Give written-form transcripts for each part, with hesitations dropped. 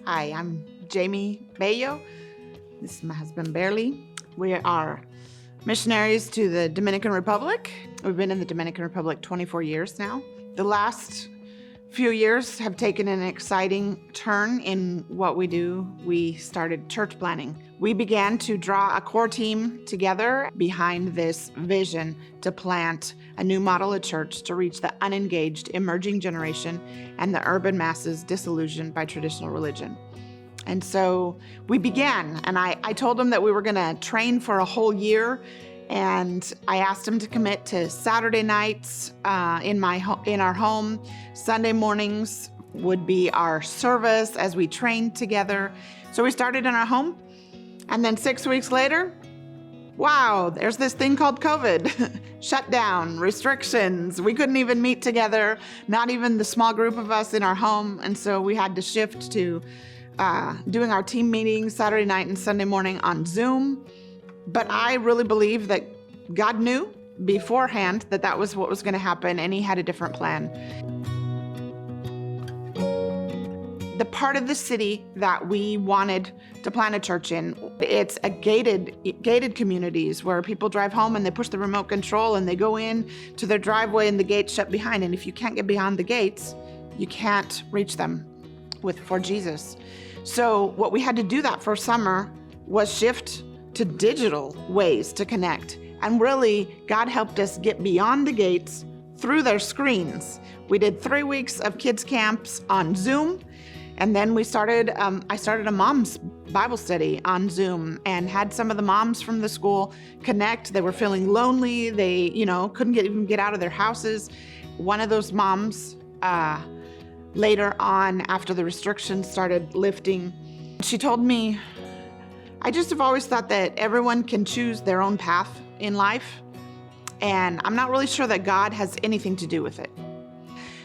Hi, I'm Jamie Bello. This is my husband, Berly. We are missionaries to the Dominican Republic. We've been in the Dominican Republic 24 years now. The last few years have taken an exciting turn in what we do. We started church planning. We began to draw a core team together behind this vision to plant a new model of church to reach the unengaged emerging generation and the urban masses disillusioned by traditional religion. And so we began, and I told them that we were going to train for a whole year, and I asked them to commit to Saturday nights in our home. Sunday mornings would be our service as we trained together. So we started in our home, and then 6 weeks later, wow, there's this thing called COVID. Shutdown, restrictions. We couldn't even meet together, not even the small group of us in our home. And so we had to shift to doing our team meetings Saturday night and Sunday morning on Zoom. But I really believe that God knew beforehand that that was what was going to happen, and He had a different plan. The part of the city that we wanted to plant a church in, it's a gated communities where people drive home and they push the remote control and they go in to their driveway and the gates shut behind. And if you can't get beyond the gates, you can't reach them for Jesus. So what we had to do that first summer was shift to digital ways to connect. And really, God helped us get beyond the gates through their screens. We did 3 weeks of kids camps on Zoom. And then I started a mom's Bible study on Zoom and had some of the moms from the school connect. They were feeling lonely. They, couldn't even get out of their houses. One of those moms, later on, after the restrictions started lifting, she told me, I just have always thought that everyone can choose their own path in life, and I'm not really sure that God has anything to do with it.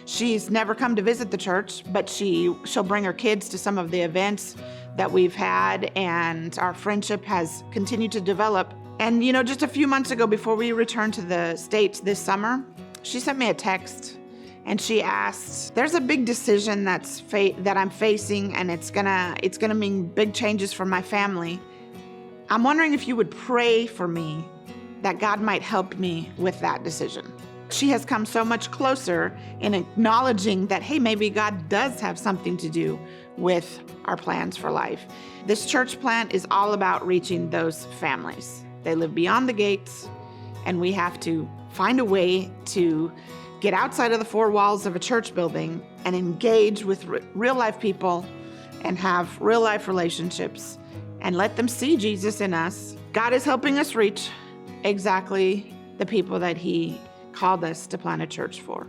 She's never come to visit the church, but she'll bring her kids to some of the events that we've had, and our friendship has continued to develop. And just a few months ago, before we returned to the States this summer, she sent me a text. And she asked, there's a big decision that I'm facing, and it's gonna mean big changes for my family. I'm wondering if you would pray for me that God might help me with that decision. She has come so much closer in acknowledging that, hey, maybe God does have something to do with our plans for life. This church plant is all about reaching those families. They live beyond the gates, and we have to find a way to get outside of the four walls of a church building and engage with real life people and have real life relationships and let them see Jesus in us. God is helping us reach exactly the people that He called us to plant a church for.